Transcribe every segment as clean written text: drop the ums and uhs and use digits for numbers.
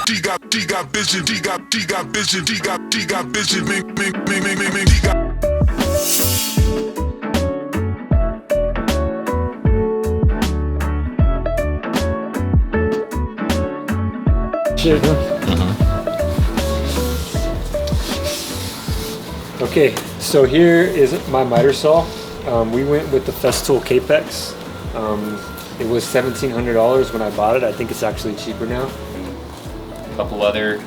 vision, D got vision, D got vision, D got. Shit, huh? Okay, so here is my miter saw. We went with the Festool Capex. It was $1,700 when I bought it. I think it's actually cheaper now. A couple other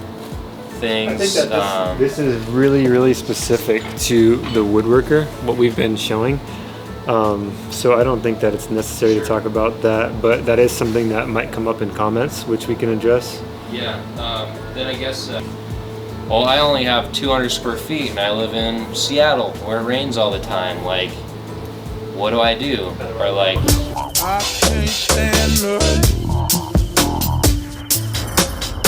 things. I think that this is really specific to the woodworker, what we've been showing. So I don't think that it's necessary to talk about that, but that is something that might come up in comments, which we can address. Yeah, then I guess, well, I only have 200 square feet and I live in Seattle where it rains all the time. Like, what do I do? Or like, I can't stand up.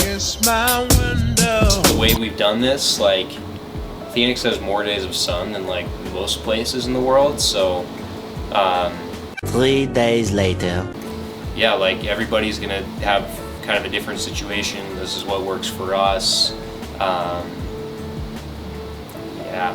It's my window. the way we've done this, like, Phoenix has more days of sun than like most places in the world, so 3 days later. yeah, like everybody's gonna have kind of a different situation. This is what works for us. Yeah.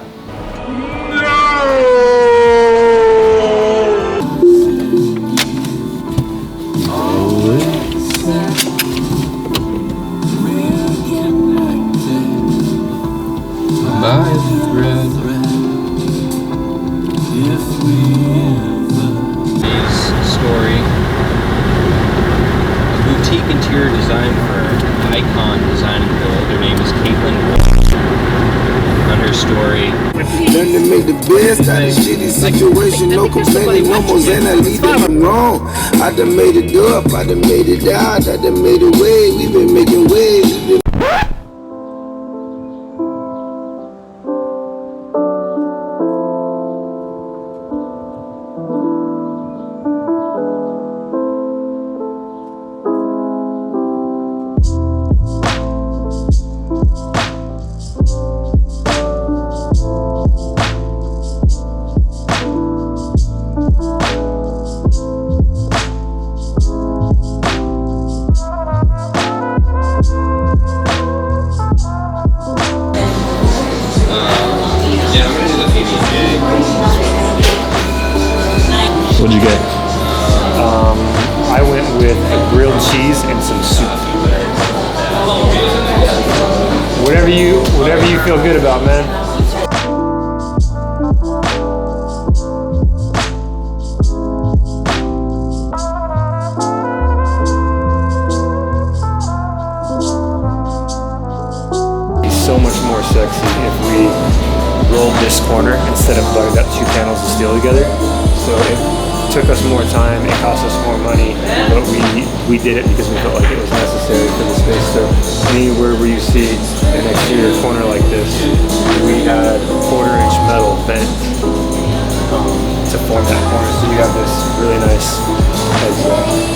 Story. A boutique interior design firm, Icon Design and Build. Their name is Kierland. Understory. Learn to make the best out of shitty situation. No complaining, no more than I leave them wrong. I done made it up, I done made it out, I done made a way. We've been making waves. What'd you get? I went with a grilled cheese and some soup. Whatever you feel good about, man. So much more sexy if we rolled this corner instead of like got two panels of steel together. So it took us more time, it cost us more money, but we did it because we felt like it was necessary for the space. So anywhere where you see an exterior corner like this, we had 1/4-inch metal bent to form that corner. So you have this really nice edge there.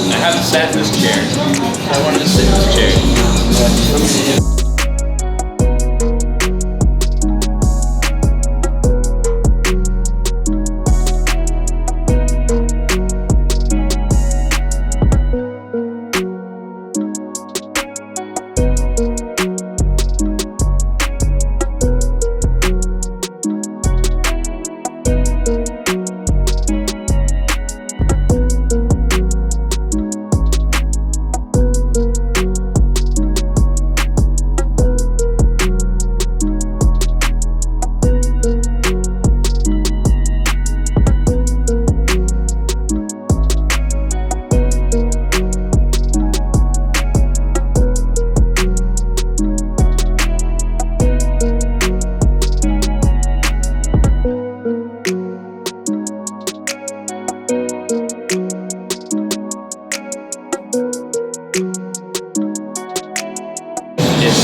I haven't sat in this chair. I wanted to sit in this chair.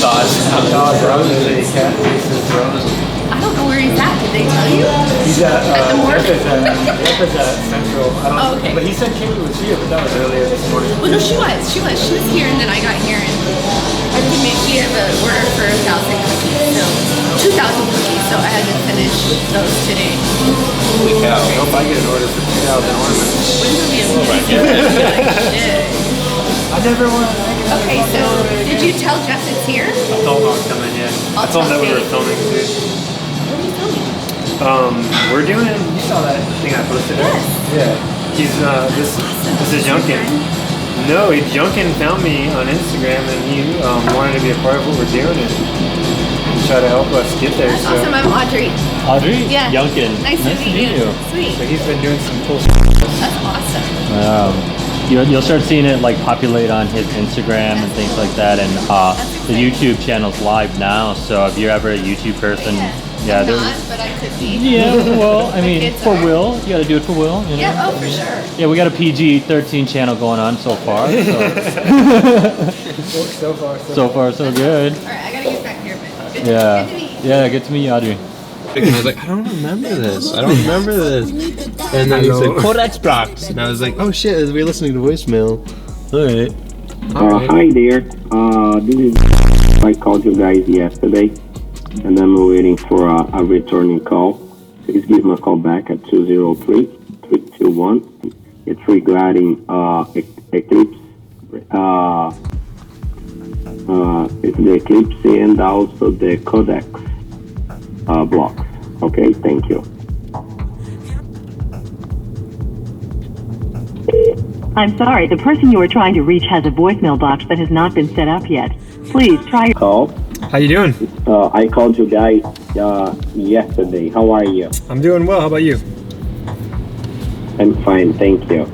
Thaw's frozen. Cat Jason's frozen. I don't know where he's at. Did they tell you? He's at the morgue? Memphis at Central. I don't know. Oh, okay. But he said Katie was here, but that was earlier this morning. Well, no, she was here, and then I got here, and I think she had an order for 1,000 cookies, so 2,000 cookies, so I had to finish those today. Holy cow. I hope I get an order for 2,000 ornaments. Wouldn't it be amazing? Shit. I never want to. Okay, so did you tell Jeff it's here? I told him I was coming in. I told him that we were filming too. What are you filming? We're doing. You saw that thing I posted? Yes. Yeah. He's this is Junkin. No, Junkin found me on Instagram and he wanted to be a part of what we're doing and try to help us get there. That's awesome. I'm Audrey. Audrey? Yeah. Yunkin. Nice to meet you. Sweet. So he's been doing some cool That's awesome. You'll start seeing it like populate on his Instagram and things like that, and the YouTube channel's live now. So if you're ever a YouTube person, I'm not, but I could be. Yeah, well, I mean, kids for are. Will, you got to do it for Will. You know? Yeah, oh, for sure. Yeah, we got a PG-13 channel going on so far. So far, so good. All right, I gotta get back here, but good, Yeah, good to meet you. yeah, good to meet you, Audrey. And I was like, I don't remember this. And then he said, Codex Blocks. And I was like, oh shit, we're listening to voicemail. Alright. Hi there. This is I called you guys yesterday, and I'm waiting for a returning call. Please give me a call back at 203-321. It's regarding Eclipse. It's the Eclipse and also the Codex blocks. Okay, thank you. I'm sorry, the person you are trying to reach has a voicemail box that has not been set up yet. Please try your Call. How you doing? I called you guys yesterday. How are you? I'm doing well. How about you? I'm fine, thank you.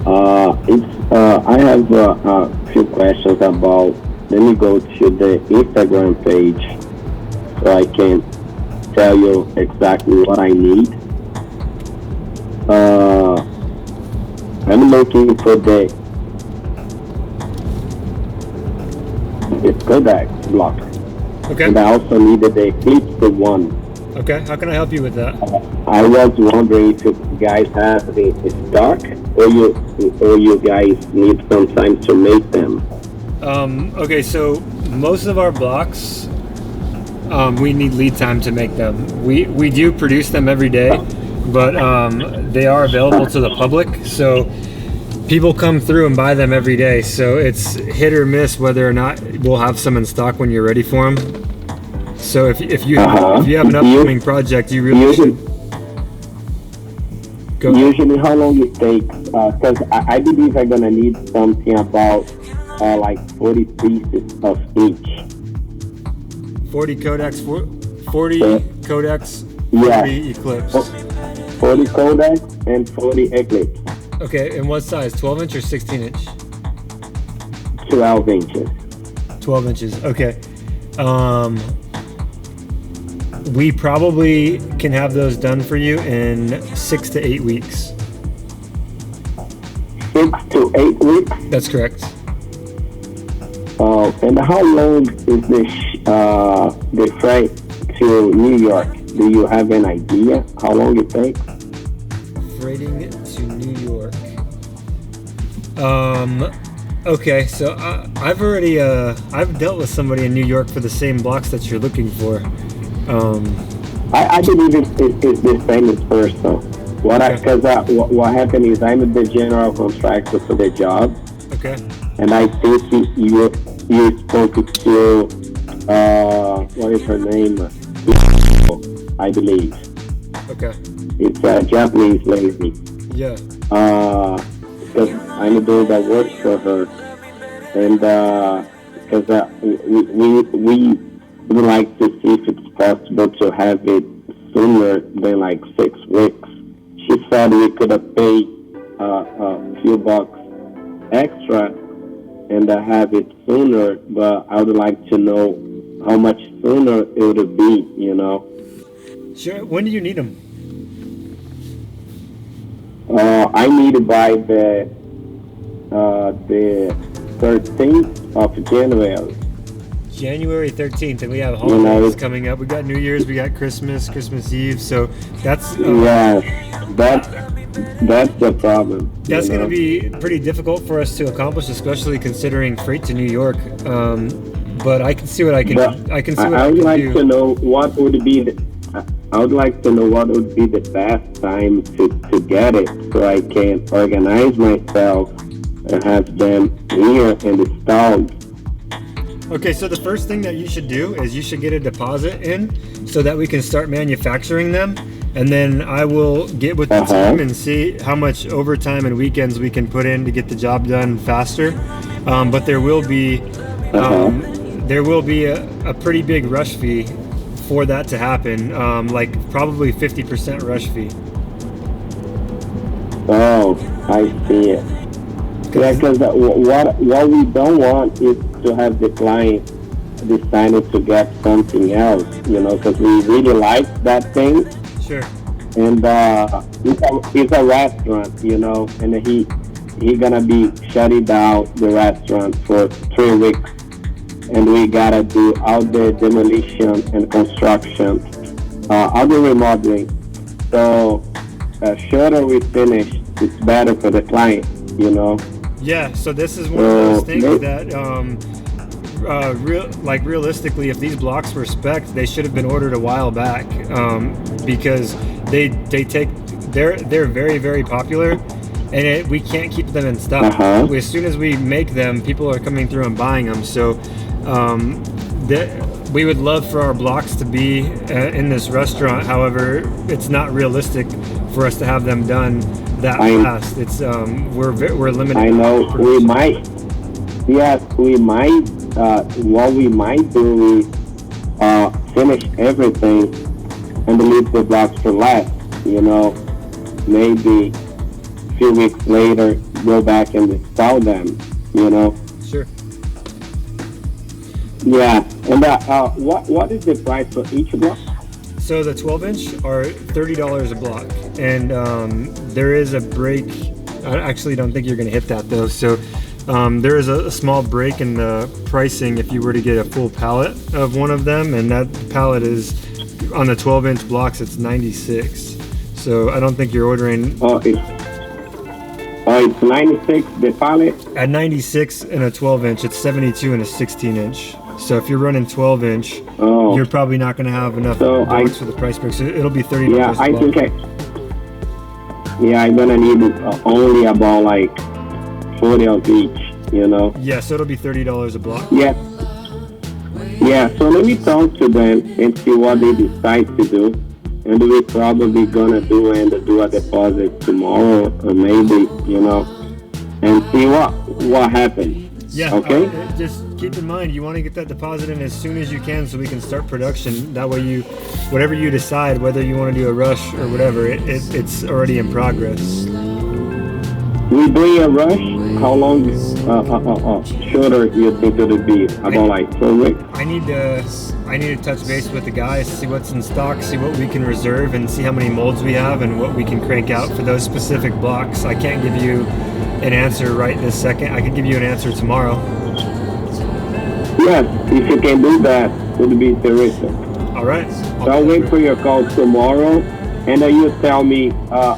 I have a few questions about. Let me go to the Instagram page so I can tell you exactly what I need. I'm looking for the Codex block. Okay. And I also needed the Eclipse one. Okay. How can I help you with that? I was wondering if you guys have the stock or you guys need some time to make them. Okay, so most of our blocks, we need lead time to make them. We do produce them every day, but they are available to the public, so people come through and buy them every day. So it's hit or miss whether or not we'll have some in stock when you're ready for them. So if you have an upcoming project, you really should go. Usually, how long it takes? Because I believe I'm gonna need something about like 40 pieces of each. 40 Codex, 40 Codex, 40 Yeah. Eclipse. 40 Codex and 40 Eclipse. Okay, and what size? 12 inch or 16 inch? 12 inches. 12 inches. Okay. We probably can have those done for you in 6 to 8 weeks. 6 to 8 weeks. That's correct. And how long is the flight to New York? Do you have an idea how long it takes? Freighting to New York. Okay, so I've already I've dealt with somebody in New York for the same blocks that you're looking for. I believe it's the same person. What happened is I'm the general contractor for the job. Okay. And I think you spoke to what is her name? I believe. Okay. It's a Japanese lady. Yeah. Because I'm doing that work for her, and because we would like to see if it's possible to have it sooner than like 6 weeks. She said we could have paid a few bucks extra and have it sooner, but I would like to know how much sooner it would be, you know. Sure. When do you need them? I need it by the 13th of January. January 13th, and we have holidays coming up. We got New Year's, we got Christmas Eve. So that's that's the problem. That's going to be pretty difficult for us to accomplish, especially considering freight to New York. But I can see what I can. I can see what I can do. I would like to know what would be the best time to get it, so I can organize myself and have them here and installed. Okay, so the first thing that you should do is you should get a deposit in so that we can start manufacturing them. And then I will get with the team and see how much overtime and weekends we can put in to get the job done faster. But there will be a pretty big rush fee for that to happen, like probably 50% rush fee. Oh, I see it. Yeah, because what we don't want is to have the client decided to get something else, because we really like that thing. Sure. And it's a restaurant, and he gonna be shutting down the restaurant for 3 weeks, and we gotta do all the demolition and construction, all the remodeling. So shorter we finish, it's better for the client, Yeah. So this is one of those things that. Realistically, if these blocks were spec'd, they should have been ordered a while back, because they're very, very popular, and we can't keep them in stock. As soon as we make them, people are coming through and buying them. So we would love for our blocks to be in this restaurant. However, it's not realistic for us to have them done that fast. It's we're limited. I know we might. Yes, we might. What we might do is finish everything and leave the blocks for last. Maybe a few weeks later, go back and install them. Sure. Yeah, and what is the price for each block? So the 12-inch are $30 a block, and there is a break. I actually don't think you're going to hit that though. So there is a small break in the pricing if you were to get a full pallet of one of them, and that pallet is on the 12-inch blocks. It's $96. So I don't think you're ordering. It's 96 the pallet. At 96 and a 12-inch, it's 72 and a 16-inch. So if you're running 12-inch, you're probably not going to have enough blocks for the price break. So it'll be $30. Yeah, I think I'm gonna need only about like 40 of each, Yeah, so it'll be $30 a block. Yeah. Yeah, so let me talk to them and see what they decide to do. And we're probably gonna do a deposit tomorrow or maybe, and see what happens. Yeah, okay? Just keep in mind, you want to get that deposit in as soon as you can so we can start production. That way whatever you decide, whether you want to do a rush or whatever, it's already in progress. We doing a rush? How long shorter you think it would be? About like 4 weeks? I need to touch base with the guys, see what's in stock, see what we can reserve, and see how many molds we have and what we can crank out for those specific blocks. I can't give you an answer right this second. I can give you an answer tomorrow. Yes, if you can do that, it would be terrific. All right. So I'll wait for your call tomorrow, and you tell me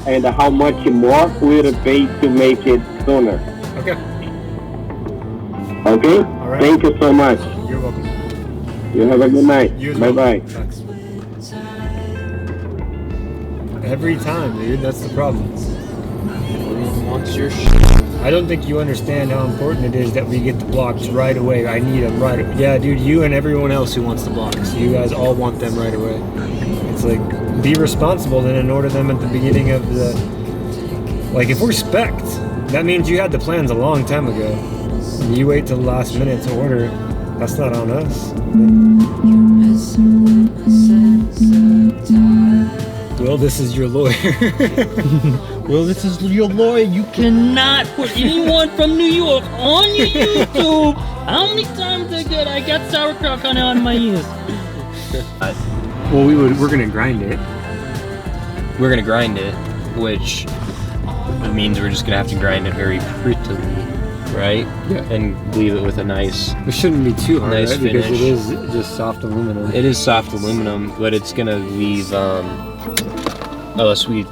and how much more we'll pay to make it sooner. Okay. Okay? All right. Thank you so much. You're welcome. You have a good night. Bye-bye. Thanks. Every time, dude. That's the problem. Everyone wants your I don't think you understand how important it is that we get the blocks right away. I need them right away. Yeah, dude, you and everyone else who wants the blocks. You guys all want them right away. It's like, be responsible then and order them at the beginning of the... Like, if we're spec'd, that means you had the plans a long time ago. And you wait till the last minute to order. That's not on us. Well, this is your lawyer. Well, this is your lawyer. You cannot put anyone from New York on your YouTube. How many times I got sauerkraut on my ears. Well, we're gonna grind it. We're gonna grind it, which means we're just gonna have to grind it very prettily. right? Yeah. And leave it with a nice. It shouldn't be too hard, Nice right? Because finish. it is just soft aluminum. It is soft aluminum, but it's gonna leave unless we,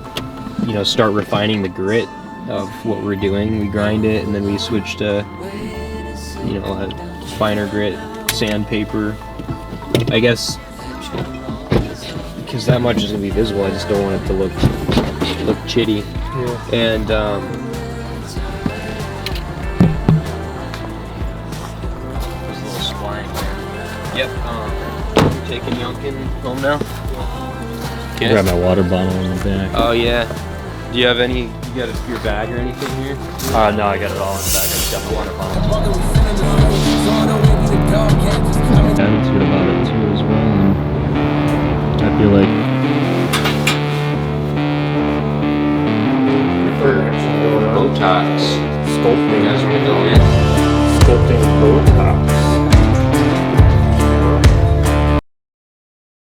start refining the grit of what we're doing. We grind it and then we switch to, a finer grit sandpaper. I guess because that much is gonna be visible. I just don't want it to look chitty. Yeah. And There's a little spline there. yep. Taking Yunkin home now. Okay. Grab my water bottle in the back. Oh yeah. Do you have any? You got your bag or anything here? No, I got it all in the back. I just got my water bottle. Attitude about it too as well. And I feel like Botox. Sculpting. You guys want to go in? Sculpting Botox.